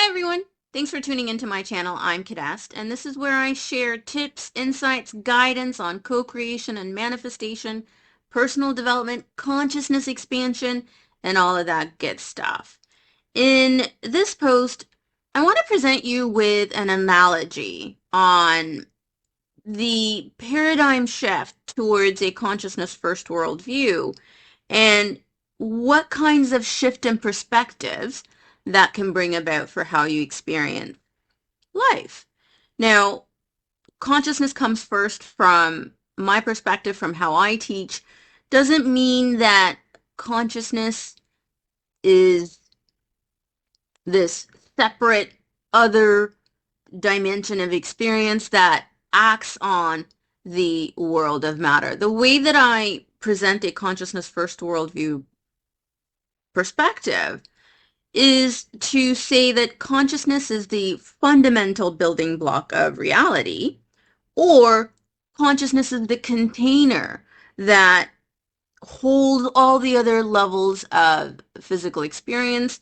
Hi everyone! Thanks for tuning into my channel. I'm Kidest, and this is where I share tips, insights, guidance on co-creation and manifestation, personal development, consciousness expansion, and all of that good stuff. In this post, I want to present you with an analogy on the paradigm shift towards a consciousness first worldview and what kinds of shift in perspectives that can bring about for how you experience life. Now, consciousness comes first from my perspective, from how I teach, doesn't mean that consciousness is this separate other dimension of experience that acts on the world of matter. The way that I present a consciousness first worldview perspective is to say that consciousness is the fundamental building block of reality, or consciousness is the container that holds all the other levels of physical experience,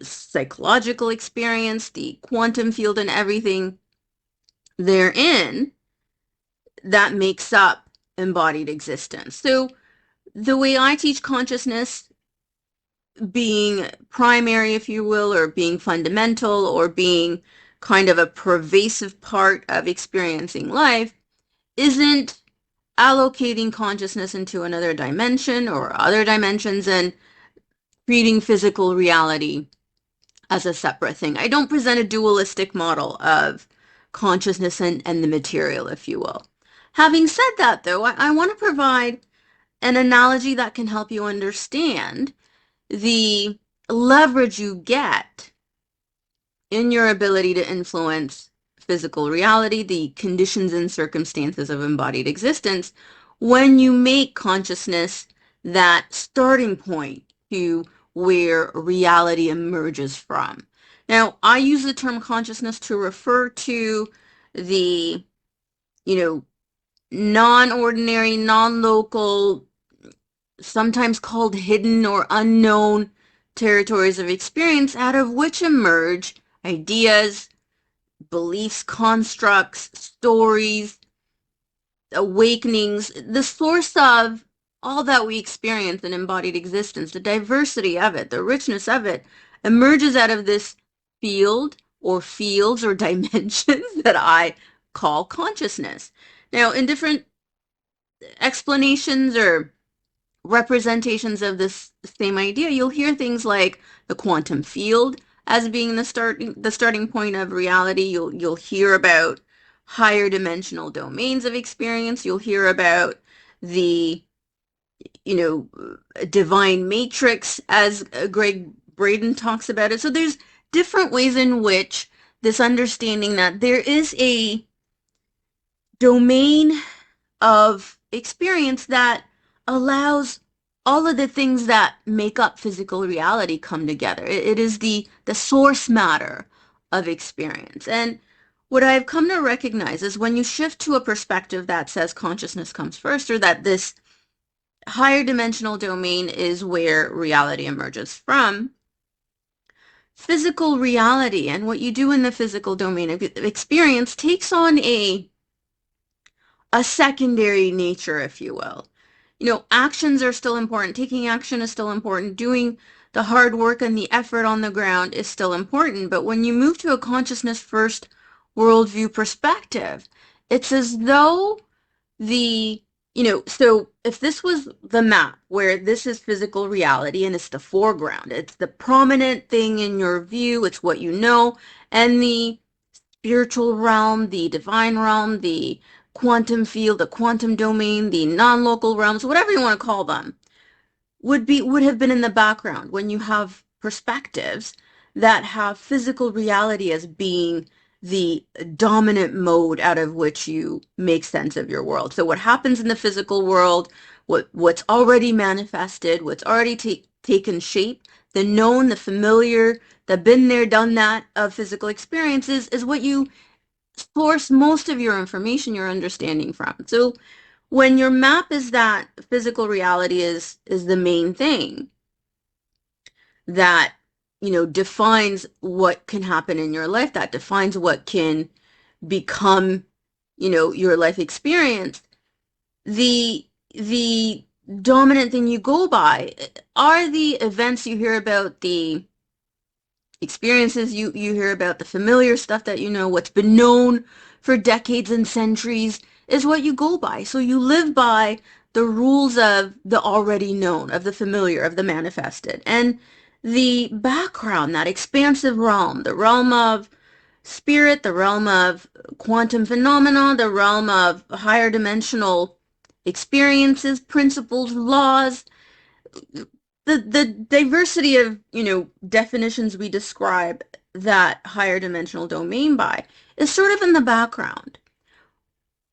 psychological experience, the quantum field, and everything therein that makes up embodied existence. So the way I teach consciousness being primary, if you will, or being fundamental, or being kind of a pervasive part of experiencing life, isn't allocating consciousness into another dimension or other dimensions and treating physical reality as a separate thing. I don't present a dualistic model of consciousness and the material, if you will. Having said that, though, I want to provide an analogy that can help you understand the leverage you get in your ability to influence physical reality, the conditions and circumstances of embodied existence, when you make consciousness that starting point to where reality emerges from. Now, I use the term consciousness to refer to the, non-ordinary, non-local, sometimes called hidden or unknown territories of experience out of which emerge ideas, beliefs, constructs, stories, awakenings, the source of all that we experience in embodied existence, the diversity of it, the richness of it, emerges out of this field or fields or dimensions that I call consciousness. Now, in different explanations or representations of this same idea, you'll hear things like the quantum field as being the starting point of reality. You'll hear about higher dimensional domains of experience. You'll hear about the divine matrix as Greg Braden talks about it. So there's different ways in which this understanding that there is a domain of experience that allows all of the things that make up physical reality come together. It is the source matter of experience. And what I've come to recognize is when you shift to a perspective that says consciousness comes first, or that this higher dimensional domain is where reality emerges from, physical reality and what you do in the physical domain of experience takes on a secondary nature, if you will. Actions are still important. Taking action is still important. Doing the hard work and the effort on the ground is still important. But when you move to a consciousness first worldview perspective, it's as though so if this was the map where this is physical reality and it's the foreground, it's the prominent thing in your view, it's what you know, and the spiritual realm, the divine realm, the quantum field, the quantum domain, the non-local realms, whatever you want to call them, would have been in the background when you have perspectives that have physical reality as being the dominant mode out of which you make sense of your world. So what happens in the physical world, what's already manifested, what's already taken shape, the known, the familiar, the been there, done that of physical experiences is what you source most of your information, your understanding from. So when your map is that physical reality is the main thing that defines what can happen in your life, that defines what can become, your life experience. The dominant thing you go by are the events you hear about, the experiences you hear about, the familiar stuff that what's been known for decades and centuries is what you go by. So you live by the rules of the already known, of the familiar, of the manifested. And the background, that expansive realm, the realm of spirit, the realm of quantum phenomena, the realm of higher dimensional experiences, principles, laws, the diversity of, definitions we describe that higher dimensional domain by is sort of in the background.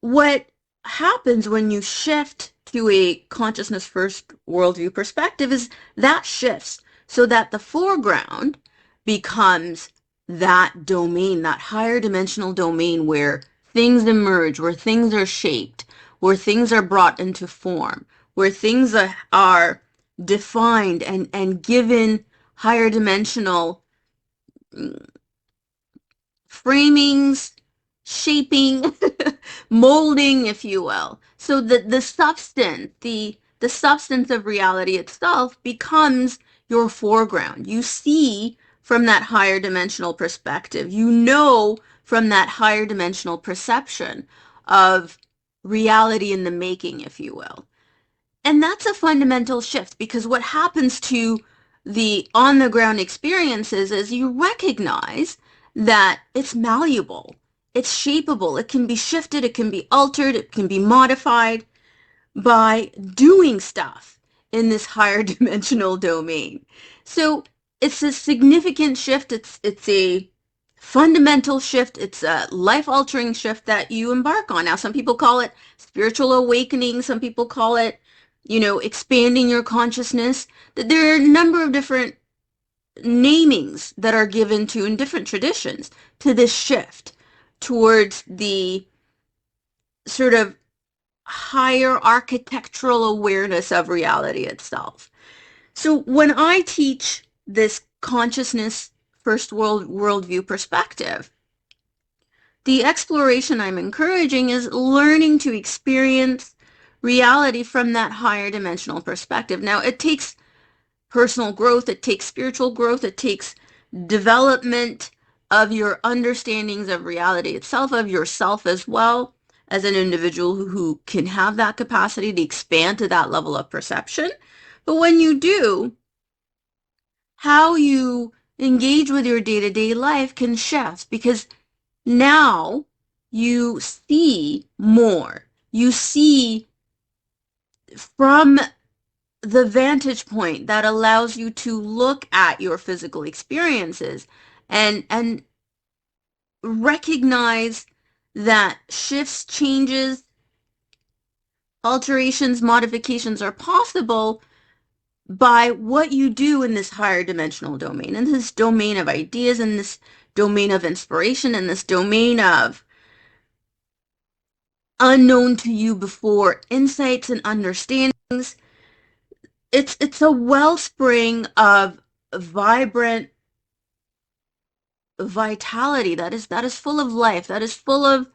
What happens when you shift to a consciousness first worldview perspective is that shifts so that the foreground becomes that domain, that higher dimensional domain where things emerge, where things are shaped, where things are brought into form, where things are defined and given higher dimensional framings, shaping, molding, if you will. So the substance, the substance of reality itself becomes your foreground. You see from that higher dimensional perspective. You know from that higher dimensional perception of reality in the making, if you will. And that's a fundamental shift, because what happens to the on the ground experiences is you recognize that it's malleable, it's shapeable, it can be shifted, it can be altered, it can be modified by doing stuff in this higher dimensional domain. So it's a significant shift. It's a fundamental shift. It's a life-altering shift that you embark on. Now, some people call it spiritual awakening. Some people call it, expanding your consciousness. There are a number of different namings that are given to in different traditions to this shift towards the sort of higher architectural awareness of reality itself. So when I teach this consciousness first worldview perspective, the exploration I'm encouraging is learning to experience reality from that higher dimensional perspective. Now, it takes personal growth, it takes spiritual growth, it takes development of your understandings of reality itself, of yourself as well, as an individual who can have that capacity to expand to that level of perception. But when you do, how you engage with your day-to-day life can shift, because now you see more. You see from the vantage point that allows you to look at your physical experiences and recognize that shifts, changes, alterations, modifications are possible by what you do in this higher dimensional domain, in this domain of ideas, in this domain of inspiration, in this domain of unknown to you before insights and understandings. It's a wellspring of vibrant vitality that is full of life, that is full of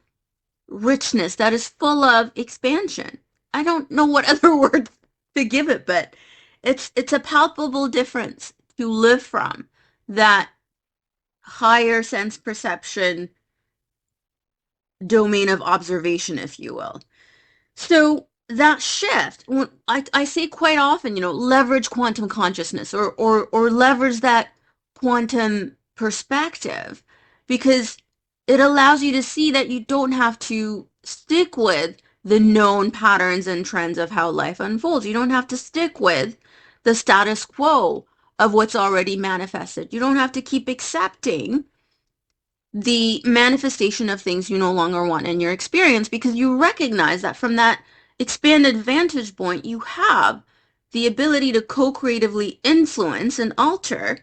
richness, that is full of expansion. I don't know what other words to give it, but it's a palpable difference to live from that higher sense perception domain of observation, if you will. So that shift, I say quite often, leverage quantum consciousness, or leverage that quantum perspective, because it allows you to see that you don't have to stick with the known patterns and trends of how life unfolds. You don't have to stick with the status quo of what's already manifested. You don't have to keep accepting the manifestation of things you no longer want in your experience, because you recognize that from that expanded vantage point, you have the ability to co-creatively influence and alter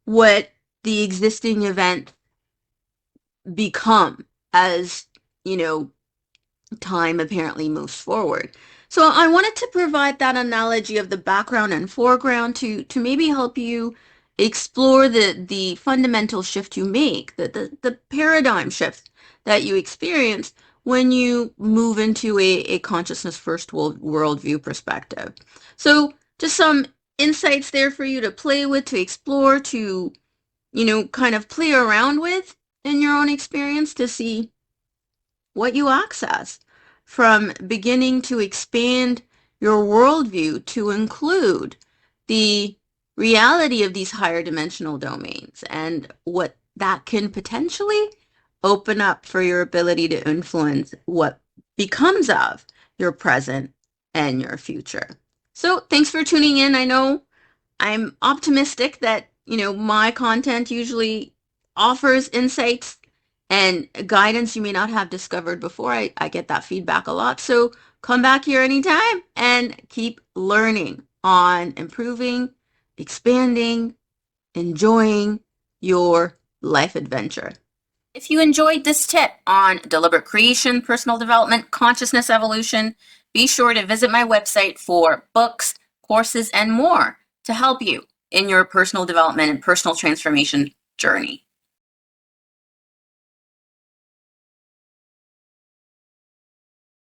what the existing event become as, you know, time apparently moves forward. So I wanted to provide that analogy of the background and foreground to maybe help you explore the fundamental shift you make, the paradigm shift that you experience when you move into a consciousness first worldview perspective. So just some insights there for you to play with, to explore, to, kind of play around with in your own experience to see what you access, from beginning to expand your worldview to include the reality of these higher dimensional domains and what that can potentially open up for your ability to influence what becomes of your present and your future. So thanks for tuning in. I know I'm optimistic that, my content usually offers insights and guidance you may not have discovered before. I get that feedback a lot. So come back here anytime and keep learning on improving, expanding, enjoying your life adventure. If you enjoyed this tip on deliberate creation, personal development, consciousness evolution, be sure to visit my website for books, courses, and more to help you in your personal development and personal transformation journey.